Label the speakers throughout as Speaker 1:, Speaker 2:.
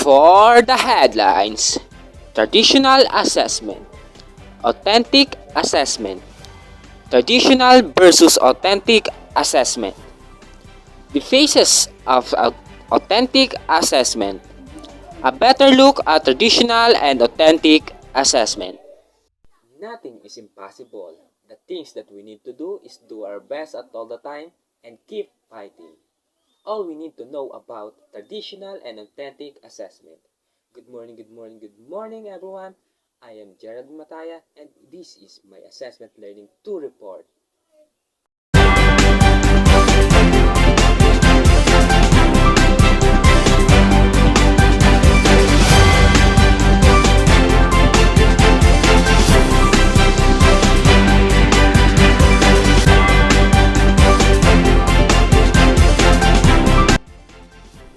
Speaker 1: For the headlines: Traditional assessment, authentic assessment, traditional versus authentic assessment, the phases of authentic assessment, a better look at traditional and authentic assessment. Nothing is impossible. The things that we need to do is do our best at all the time and keep fighting. All we need to know about traditional and authentic assessment. Good morning, good morning, good morning everyone. I am Gerald Mataya and this is my Assessment Learning 2 report.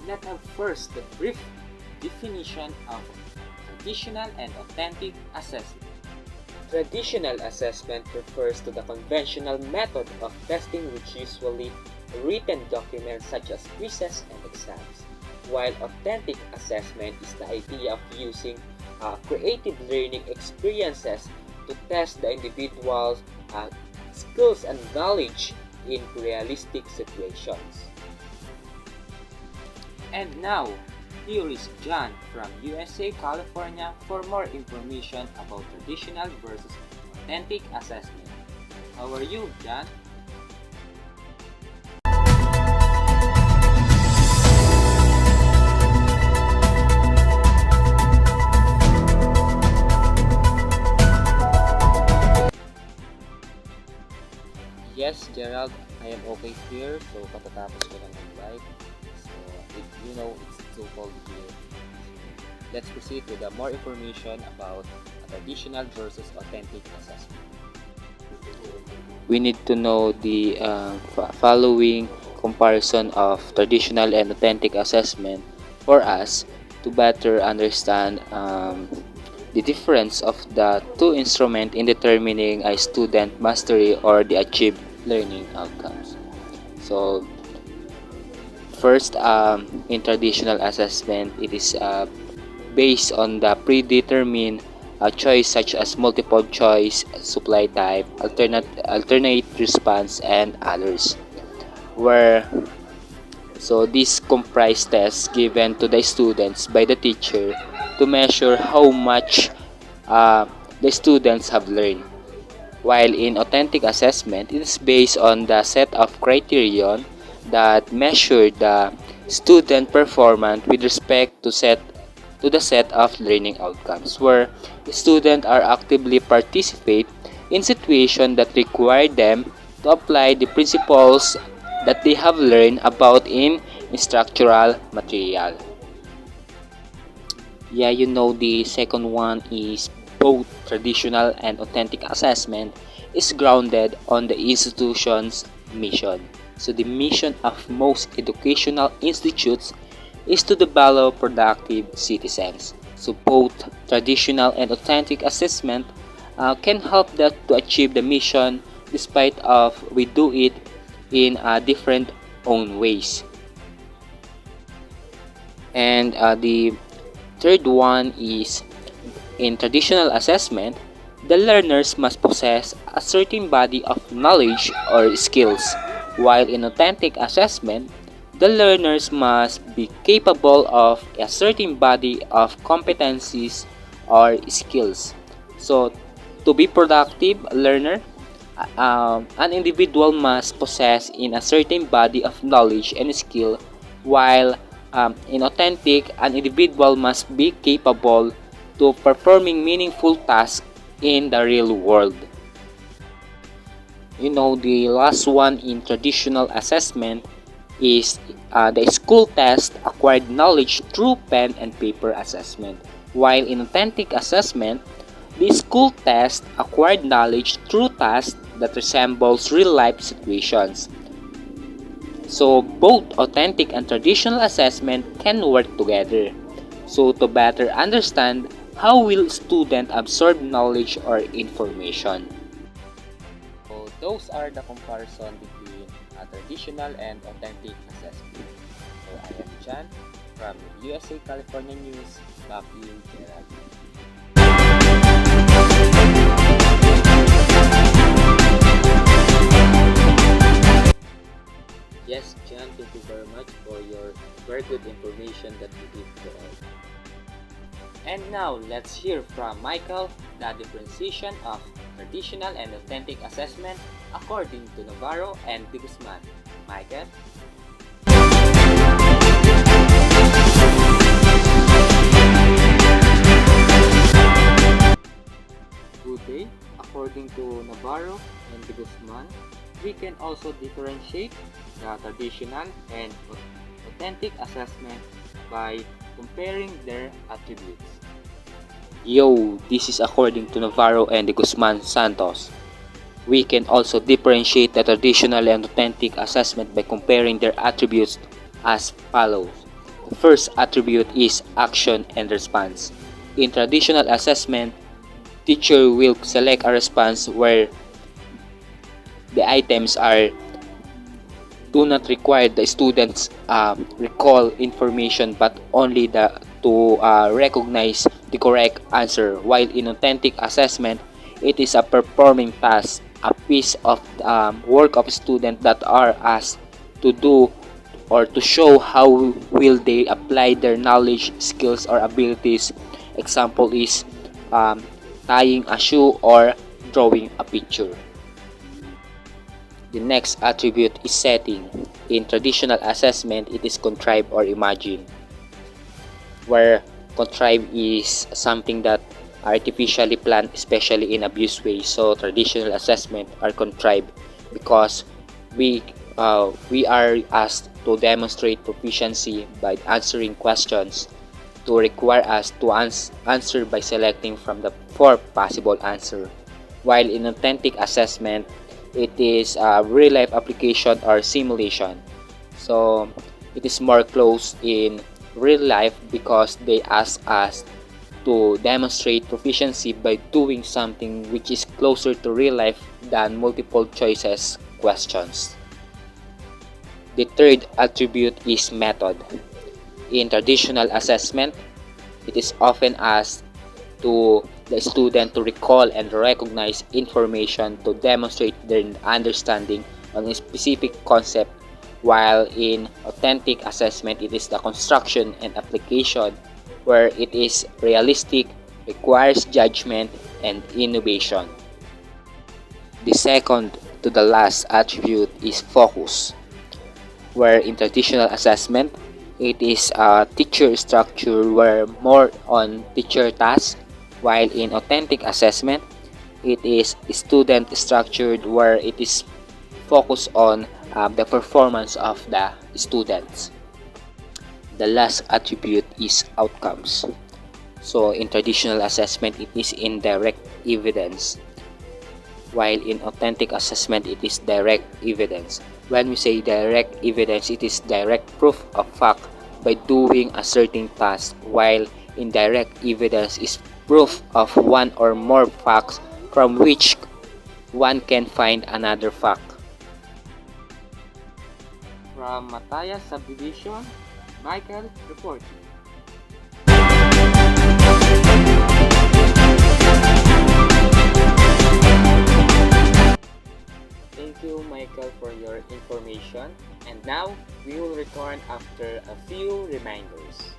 Speaker 1: Let's have first the brief definition of traditional and authentic assessment. Traditional assessment refers to the conventional method of testing, which usually written documents such as quizzes and exams, while authentic assessment is the idea of using creative learning experiences to test the individual's skills and knowledge in realistic situations. And now, here is John from USA, California for more information about traditional versus authentic assessment. How are you, John? Yes, Gerald, I am okay here. So, katatapos ko lang mag-live. So, it's too cold here. Let's proceed with more information about traditional versus authentic assessment. We need to know the following comparison of traditional and authentic assessment for us to better understand the difference of the two instruments in determining a student mastery or the achieved learning outcomes. So, first, in traditional assessment, it is based on the predetermined choice such as multiple choice, supply type, alternate response, and others. So these comprise tests given to the students by the teacher to measure how much the students have learned. While in authentic assessment, it is based on the set of criterion that measure the student performance with respect to the set of learning outcomes, where students are actively participate in situations that require them to apply the principles that they have learned about in structural material. Yeah, the second one is both traditional and authentic assessment is grounded on the institution's mission. So the mission of most educational institutes is to develop productive citizens. So both traditional and authentic assessment can help that to achieve the mission despite of we do it in different own ways. And the third one is in traditional assessment, the learners must possess a certain body of knowledge or skills, while in authentic assessment, the learners must be capable of a certain body of competencies or skills. So, to be productive learner, an individual must possess in a certain body of knowledge and skill, while in authentic, an individual must be capable to performing meaningful tasks in the real world. The last one in traditional assessment is the school test acquired knowledge through pen and paper assessment, while in authentic assessment, the school test acquired knowledge through tasks that resembles real-life situations. So both authentic and traditional assessment can work together. So to better understand how will student absorb knowledge or information. So those are the comparison between traditional and authentic assessment. So I am Jan From USA California News, back to you, Gerald. Yes, John, thank you very much for your very good information that you give to all. And now, let's hear from Michael the differentiation of traditional and authentic assessment according to Navarro and De Guzman. Michael? Good day. According to Navarro and De Guzman, we can also differentiate the traditional and authentic assessment by comparing their attributes. Yo, this is according to Navarro and De Guzman Santos. We can also differentiate the traditional and authentic assessment by comparing their attributes as follows. The first attribute is action and response. In traditional assessment, teacher will select a response where the items are do not require the students recall information but only to recognize the correct answer, while in authentic assessment it is a performing task, a piece of work of student that are asked to do or to show how will they apply their knowledge, skills or abilities. Example is tying a shoe or drawing a picture. The next attribute is setting. In traditional assessment, it is contrived or imagined, where contrived is something that artificially planned, especially in abuse ways. So traditional assessment are contrived because we are asked to demonstrate proficiency by answering questions to require us to answer by selecting from the four possible answers. While in authentic assessment, it is a real life application or simulation. So it is more close in real life because they ask us to demonstrate proficiency by doing something which is closer to real life than multiple choices questions. The third attribute is method. In traditional assessment, it is often asked to the student to recall and recognize information to demonstrate their understanding on a specific concept, while in authentic assessment, it is the construction and application where it is realistic, requires judgment, and innovation. The second to the last attribute is focus, where in traditional assessment, it is a teacher structure where more on teacher tasks, while in authentic assessment, it is student structured where it is focused on the performance of the students. The last attribute is outcomes. So in traditional assessment, it is indirect evidence, while in authentic assessment, it is direct evidence. When we say direct evidence, it is direct proof of fact by doing a certain task, while indirect evidence is proof of one or more facts from which one can find another fact. From Mataya Subdivision, Michael reporting. Thank you, Michael, for your information. And now, we will return after a few reminders.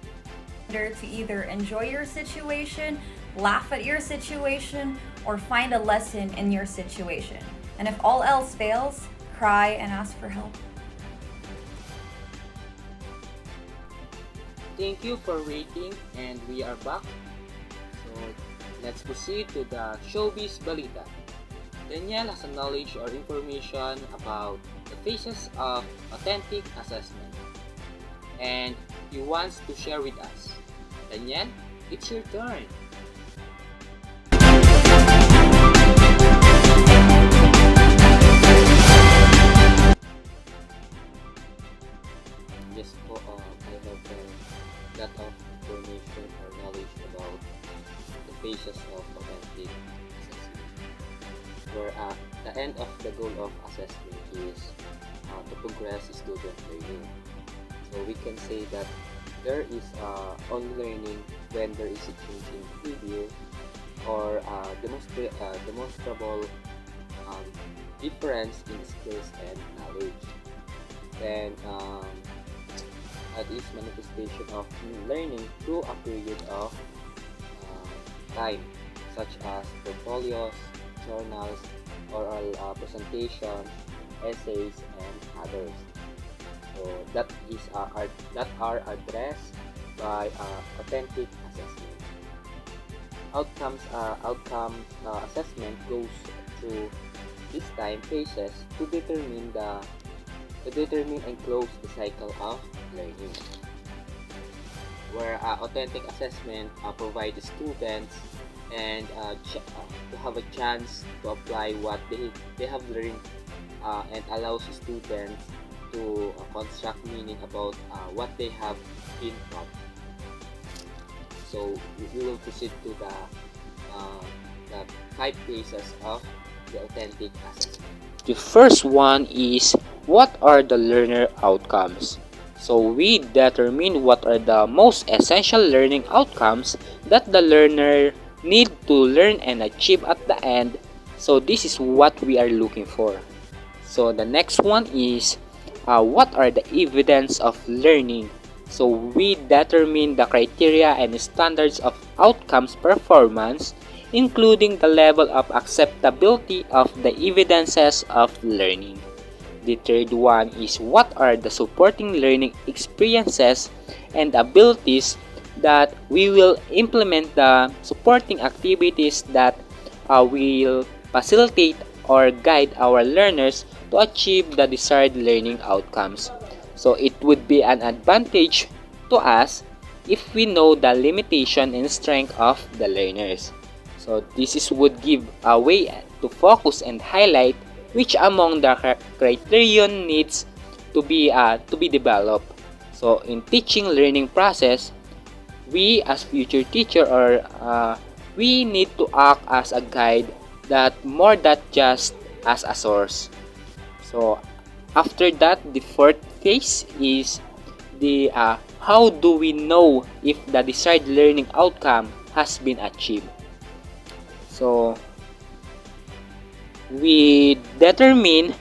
Speaker 2: To either enjoy your situation, laugh at your situation, or find a lesson in your situation. And if all else fails, cry and ask for help.
Speaker 1: Thank you for waiting, and we are back. So, let's proceed to the Showbiz Balita. Daniel has a knowledge or information about the phases of authentic assessment, and he wants to share with us. Daniel, it's your turn. Yes po, I have a lot of information or knowledge about the phases of authentic assessment, where the end of the goal of assessment is to progress student learning. So we can say that there is on learning when there is a change in behavior or demonstrable um, difference in skills and knowledge. Then that is manifestation of learning through a period of time, such as portfolios, journals, oral presentation, essays, and others. So that are addressed by authentic assessment. Outcome assessment goes through this time phases to determine and close the cycle of learning, where authentic assessment provide the students and to have a chance to apply what they have learned and allows students to construct meaning about what they have been taught. So we will proceed to uh, the 5 phases of the authentic assessment. The first one is what are the learner outcomes? So we determine what are the most essential learning outcomes that the learner need to learn and achieve at the end. So this is what we are looking for. So the next one is what are the evidence of learning? So we determine the criteria and standards of outcomes performance, including the level of acceptability of the evidences of learning. The third one is what are the supporting learning experiences and abilities that we will implement the supporting activities that will facilitate or guide our learners to achieve the desired learning outcomes. So it would be an advantage to us if we know the limitation and strength of the learners. So would give a way to focus and highlight which among the criterion needs to be developed. So in teaching learning process, we as future teacher we need to act as a guide that more than just as a source. So after that, the fourth phase is the how do we know if the desired learning outcome has been achieved. So we determine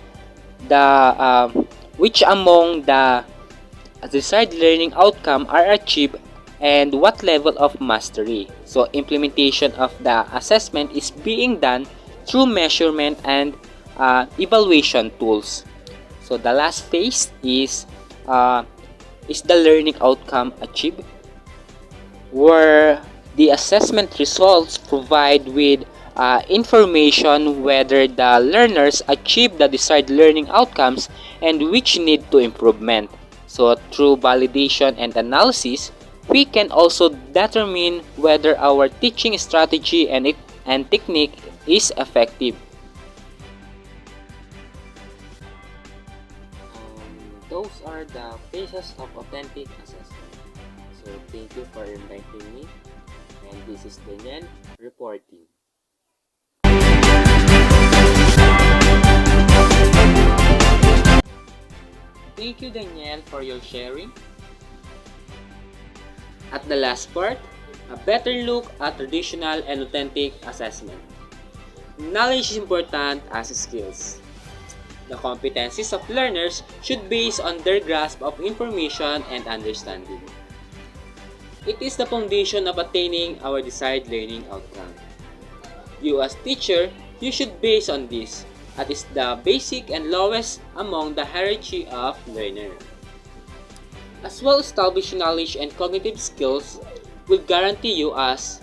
Speaker 1: the which among the desired learning outcome are achieved and what level of mastery. So implementation of the assessment is being done through measurement and evaluation tools. So the last phase is the learning outcome achieved, where the assessment results provide with information whether the learners achieve the desired learning outcomes and which need to improvement. So through validation and analysis, we can also determine whether our teaching strategy and technique is effective. Those are the phases of authentic assessment. So thank you for inviting me, and this is Daniel reporting. Thank you, Daniel, for your sharing. At the last part, a better look at traditional and authentic assessment. Knowledge is important as skills. The competencies of learners should base on their grasp of information and understanding. It is the foundation of attaining our desired learning outcome. You as teacher, you should base on this, as is the basic and lowest among the hierarchy of learner. As well-established knowledge and cognitive skills will guarantee you as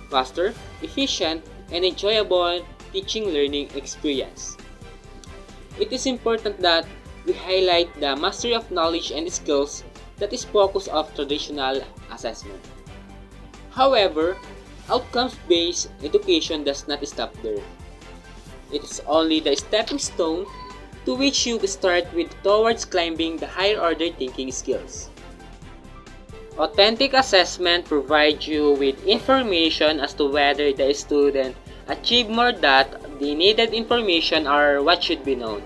Speaker 1: faster, efficient, and enjoyable teaching learning experience. It is important that we highlight the mastery of knowledge and skills that is focus of traditional assessment. However, outcomes-based education does not stop there. It is only the stepping stone to which you start with towards climbing the higher order thinking skills. Authentic assessment provides you with information as to whether the student achieved more that the needed information or what should be known.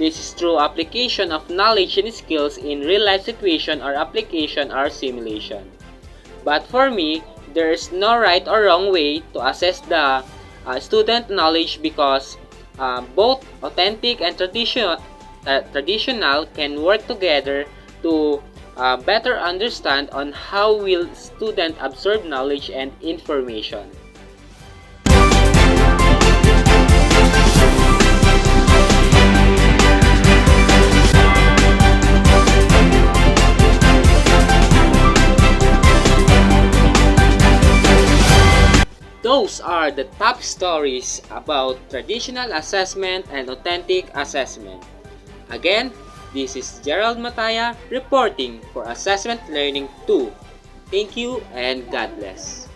Speaker 1: This is through application of knowledge and skills in real-life situation or application or simulation. But for me, there is no right or wrong way to assess the student knowledge because both authentic and traditional can work together to better understand on how will student absorb knowledge and information. Those are the top stories about traditional assessment and authentic assessment. Again, this is Gerald Mataya reporting for Assessment Learning 2. Thank you and God bless.